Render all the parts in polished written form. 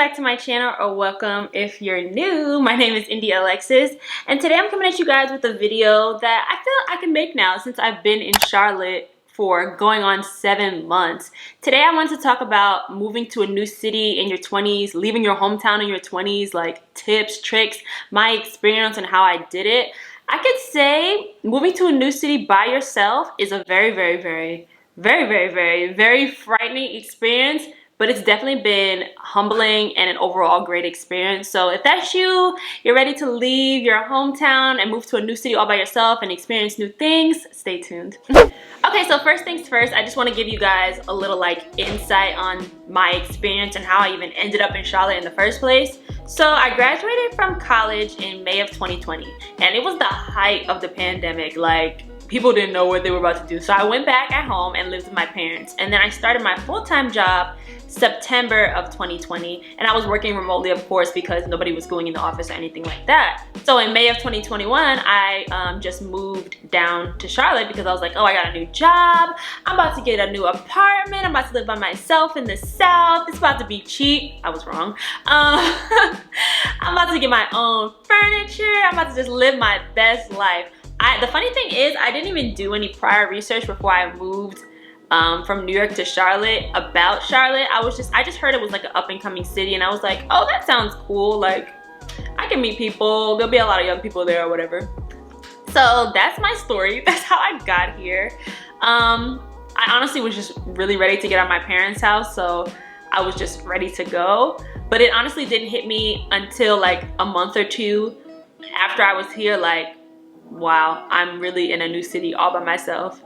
back to my channel, or welcome if you're new. My name is Indy Alexis, and today I'm coming at you guys with a video that I feel I can make now since I've been in Charlotte for going on 7 months. Today I want to talk about moving to a new city in your 20s, leaving your hometown in your 20s, like tips, tricks, my experience and how I did it. I could say moving to a new city by yourself is a very frightening experience, but it's definitely been humbling and an overall great experience. So if that's you, you're ready to leave your hometown and move to a new city all by yourself and experience new things, stay tuned. Okay, so first things first, I just want to give you guys a little insight on my experience and how I even ended up in Charlotte in the first place. So I graduated from college in May of 2020, and it was the height of the pandemic. People didn't know what they were about to do. So I went back at home and lived with my parents. And then I started my full-time job September of 2020. And I was working remotely, of course, because nobody was going in the office or anything like that. So in May of 2021, I just moved down to Charlotte because I was like, oh, I got a new job. I'm about to get a new apartment. I'm about to live by myself in the South. It's about to be cheap. I was wrong. I'm about to get my own furniture. I'm about to just live my best life. The funny thing is, I didn't even do any prior research before I moved from New York to Charlotte about Charlotte. I just heard it was like an up-and-coming city, and I was like, oh, that sounds cool. I can meet people. There'll be a lot of young people there or whatever. So that's my story. That's how I got here. I honestly was just really ready to get out of my parents' house, so I was just ready to go. But it honestly didn't hit me until a month or two after I was here, wow, I'm really in a new city all by myself.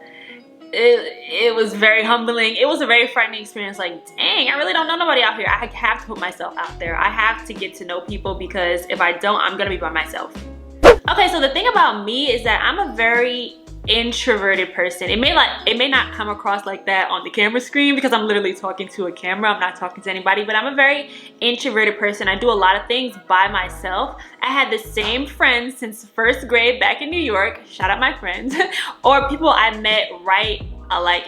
It was very humbling. It was a very frightening experience. Dang, I really don't know nobody out here. I have to put myself out there. I have to get to know people, because if I don't, I'm gonna be by myself. Okay, so the thing about me is that I'm a very introverted person. It may not come across like that on the camera screen because I'm literally talking to a camera. I'm not talking to anybody, but I'm a very introverted person. I do a lot of things by myself. I had the same friends since first grade back in New York. Shout out my friends. Or people I met right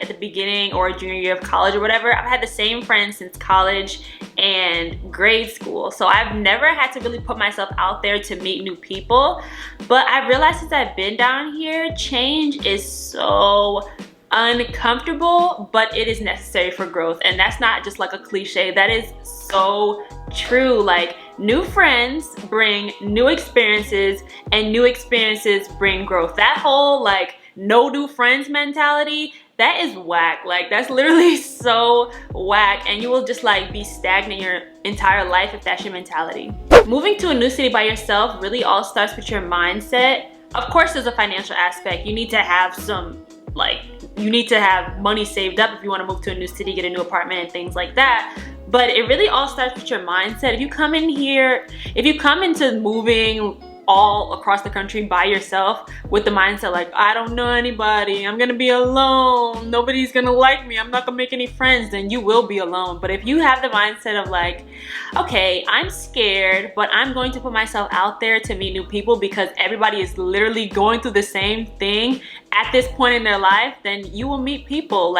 at the beginning or junior year of college or whatever. I've had the same friends since college and grade school. So I've never had to really put myself out there to meet new people. But I realized since I've been down here, change is so uncomfortable, but it is necessary for growth. And that's not just a cliche. That is so true. New friends bring new experiences, and new experiences bring growth. That whole no new friends mentality, that is whack. That's literally so whack, and you will just be stagnant your entire life if that's your mentality. Moving to a new city by yourself really all starts with your mindset. Of course, there's a financial aspect. You need to have some you need to have money saved up if you want to move to a new city, get a new apartment and things like that. But it really all starts with your mindset. If you come into moving all across the country by yourself with the mindset I don't know anybody, I'm gonna be alone, nobody's gonna like me, I'm not gonna make any friends, then you will be alone. But if you have the mindset of okay, I'm scared, but I'm going to put myself out there to meet new people because everybody is literally going through the same thing at this point in their life, then you will meet people.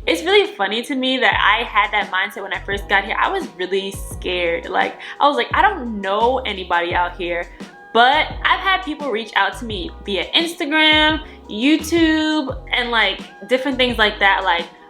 It's really funny to me that I had that mindset when I first got here. I was really scared. I was I don't know anybody out here. But I've had people reach out to me via Instagram, YouTube, and different things like that.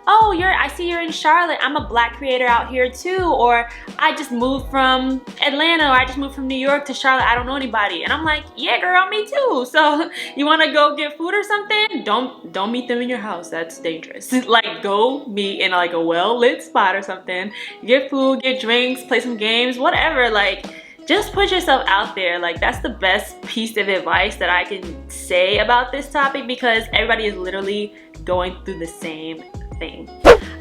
Oh, I see you're in Charlotte. I'm a Black creator out here too. Or I just moved from Atlanta, or I just moved from New York to Charlotte. I don't know anybody. And I'm yeah, girl, me too. So you want to go get food or something? Don't meet them in your house. That's dangerous. Go meet in a well-lit spot or something. Get food, get drinks, play some games, whatever. Just put yourself out there. That's the best piece of advice that I can say about this topic, because everybody is literally going through the same thing.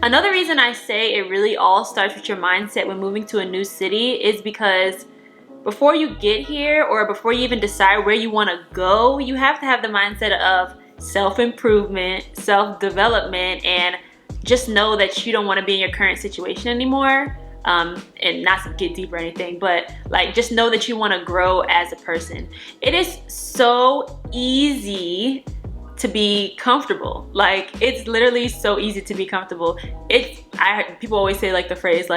Another reason I say it really all starts with your mindset when moving to a new city is because before you get here, or before you even decide where you want to go, you have to have the mindset of self-improvement, self-development, and just know that you don't want to be in your current situation anymore. And not to get deep or anything, but just know that you want to grow as a person. It is so easy to be comfortable. It's literally so easy to be comfortable. People always say the phrase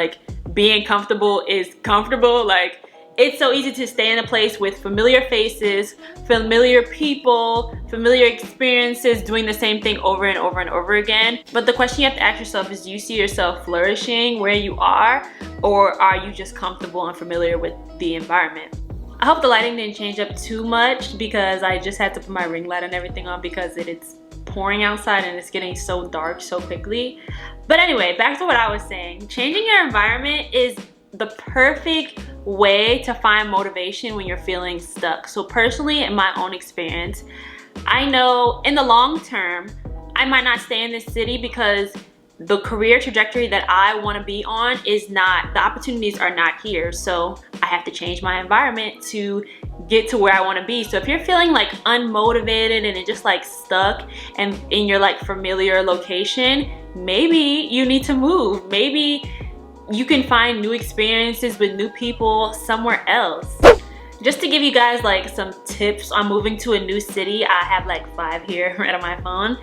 being comfortable is comfortable. Like, it's so easy to stay in a place with familiar faces, familiar people, familiar experiences, doing the same thing over and over and over again. But the question you have to ask yourself is, do you see yourself flourishing where you are, or are you just comfortable and familiar with the environment? I hope the lighting didn't change up too much because I just had to put my ring light and everything on because it's pouring outside and it's getting so dark so quickly. But anyway, back to what I was saying. Changing your environment is the perfect way to find motivation when you're feeling stuck. So personally, in my own experience, I know in the long term, I might not stay in this city because the career trajectory that I want to be on is not, the opportunities are not here. So I have to change my environment to get to where I want to be. So if you're feeling like unmotivated and just like stuck and in your like familiar location, maybe you need to move. Maybe you can find new experiences with new people somewhere else. Just to give you guys like some tips on moving to a new city, I have like 5 here right on my phone.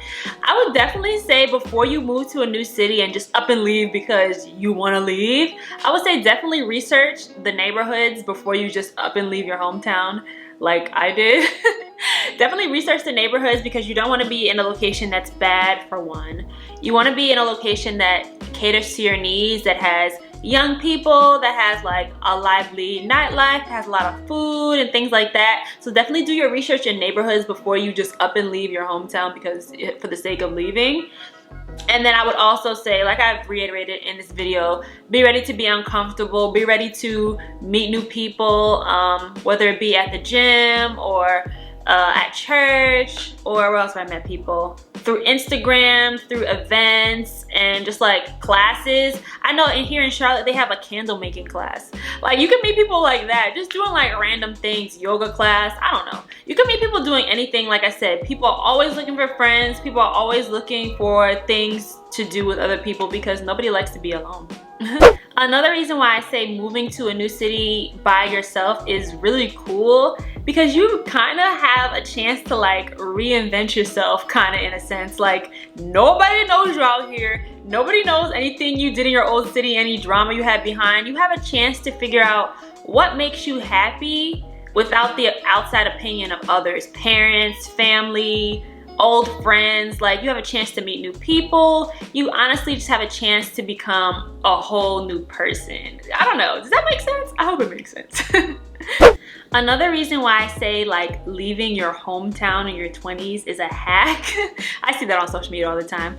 I would definitely say before you move to a new city and just up and leave because you want to leave, I would say definitely research the neighborhoods before you just up and leave your hometown like I did. Definitely research the neighborhoods because you don't want to be in a location that's bad, for one. You want to be in a location that caters to your needs, that has young people, that has like a lively nightlife, has a lot of food and things like that. So definitely do your research in neighborhoods before you just up and leave your hometown because for the sake of leaving. And then I would also say, like I've reiterated in this video, be ready to be uncomfortable, be ready to meet new people, whether it be at the gym or at church, or where else have I met people? Through Instagram, through events, and just like classes. I know here in Charlotte, they have a candle making class. Like you can meet people like that, just doing like random things, yoga class, I don't know. You can meet people doing anything, like I said. People are always looking for friends. People are always looking for things to do with other people because nobody likes to be alone. Another reason why I say moving to a new city by yourself is really cool because you kind of have a chance to like reinvent yourself, kind of in a sense. Like nobody knows you out here. Nobody knows anything you did in your old city, any drama you had behind. You have a chance to figure out what makes you happy without the outside opinion of others, parents, family, old friends. Like you have a chance to meet new people. You honestly just have a chance to become a whole new person. I don't know, does that make sense? I hope it makes sense. Another reason why I say like leaving your hometown in your 20s is a hack, I see that on social media all the time,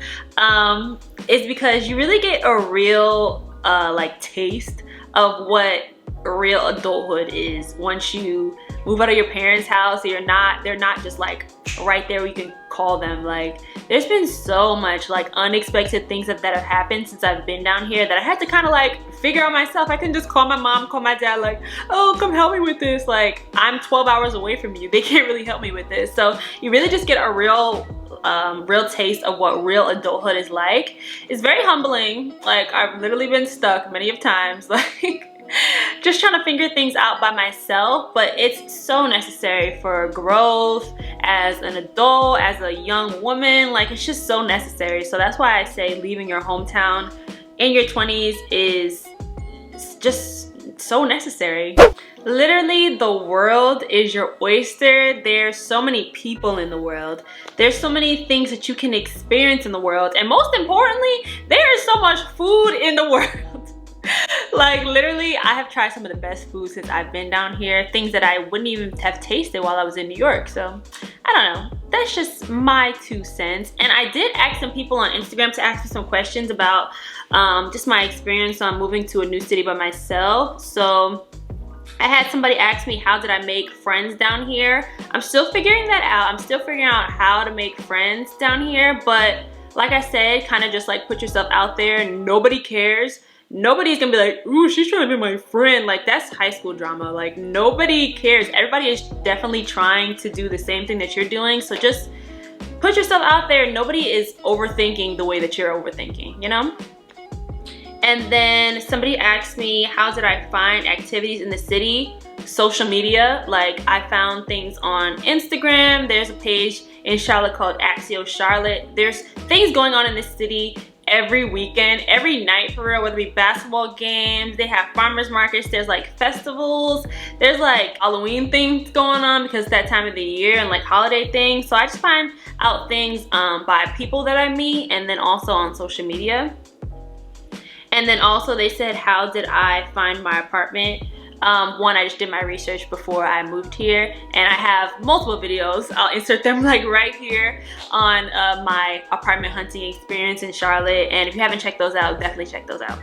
is because you really get a real like taste of what real adulthood is once you move out of your parents' house. They're not just like right there where you can call them. Like there's been so much like unexpected things that have happened since I've been down here that I had to kind of like figure out myself. I can just call my mom, call my dad, like, oh, come help me with this. Like I'm 12 hours away from you, they can't really help me with this. So you really just get a real taste of what real adulthood is like. It's very humbling. Like I've literally been stuck many of times, like just trying to figure things out by myself, but it's so necessary for growth as an adult, as a young woman. Like it's just so necessary. So that's why I say leaving your hometown in your 20s is just so necessary. Literally, the world is your oyster. There's so many people in the world. There's so many things that you can experience in the world, and most importantly, there is so much food in the world. Like literally, I have tried some of the best food since I've been down here, things that I wouldn't even have tasted while I was in New York. So I don't know, that's just my 2 cents. And I did ask some people on Instagram to ask me some questions about just my experience on moving to a new city by myself. So I had somebody ask me, how did I make friends down here? I'm still figuring that out. I'm still figuring out how to make friends down here, but like I said, kind of just like put yourself out there. Nobody cares. Nobody's gonna be like, ooh, she's trying to be my friend. Like that's high school drama. Like nobody cares. Everybody is definitely trying to do the same thing that you're doing. So just put yourself out there. Nobody is overthinking the way that you're overthinking, you know? And then somebody asked me, how did I find activities in the city? Social media. Like I found things on Instagram. There's a page in Charlotte called Axio Charlotte. There's things going on in this city every weekend, every night for real, whether it be basketball games, they have farmers markets, there's like festivals, there's like Halloween things going on because it's that time of the year, and like holiday things. So I just find out things by people that I meet, and then also on social media. And then also they said, how did I find my apartment? One, I just did my research before I moved here, and I have multiple videos. I'll insert them like right here on my apartment hunting experience in Charlotte, and if you haven't checked those out, definitely check those out.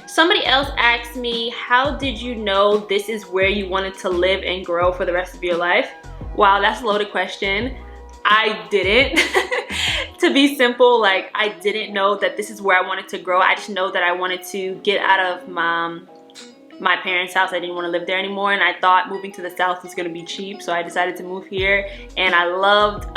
Somebody else asked me, how did you know this is where you wanted to live and grow for the rest of your life? Wow, that's a loaded question. I didn't. To be simple, like I didn't know that this is where I wanted to grow. I just know that I wanted to get out of my parents' house. I didn't want to live there anymore, and I thought moving to the South was going to be cheap, so I decided to move here. And I loved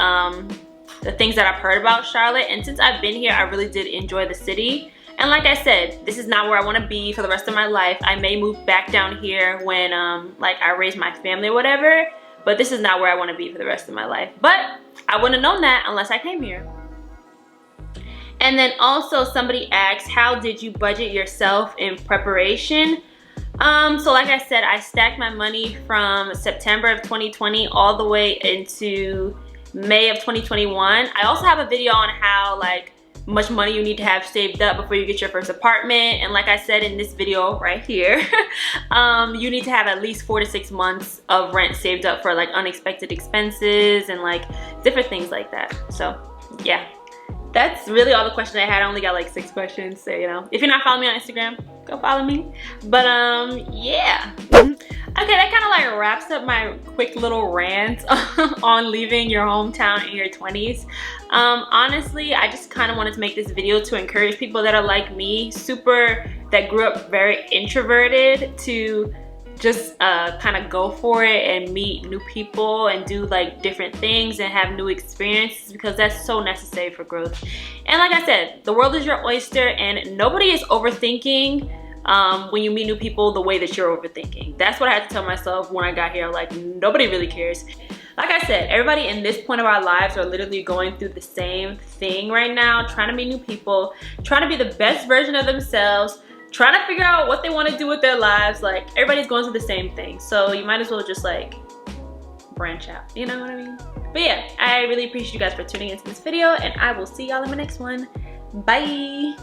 the things that I've heard about Charlotte, and since I've been here, I really did enjoy the city. And like I said, this is not where I want to be for the rest of my life. I may move back down here when like I raise my family or whatever, but this is not where I want to be for the rest of my life. But I wouldn't have known that unless I came here. And then also somebody asked, how did you budget yourself in preparation? So like I said, I stacked my money from September of 2020 all the way into May of 2021. I also have a video on how like much money you need to have saved up before you get your first apartment. And like I said in this video right here, you need to have at least 4 to 6 months of rent saved up for like unexpected expenses and like different things like that. So yeah, that's really all the questions I had. I only got like 6 questions, so you know, if you're not following me on Instagram, go follow me. But yeah. Okay, that kind of like wraps up my quick little rant on leaving your hometown in your 20s. Honestly, I just kind of wanted to make this video to encourage people that are like me, that grew up very introverted, to just kind of go for it and meet new people and do like different things and have new experiences, because that's so necessary for growth. And like I said, the world is your oyster, and nobody is overthinking when you meet new people the way that you're overthinking. That's what I had to tell myself when I got here. Like, nobody really cares. Like I said, everybody in this point of our lives are literally going through the same thing right now, trying to meet new people, trying to be the best version of themselves, trying to figure out what they want to do with their lives. Like, everybody's going through the same thing, so you might as well just like branch out, you know what I mean? But yeah, I really appreciate you guys for tuning into this video, and I will see y'all in my next one. Bye.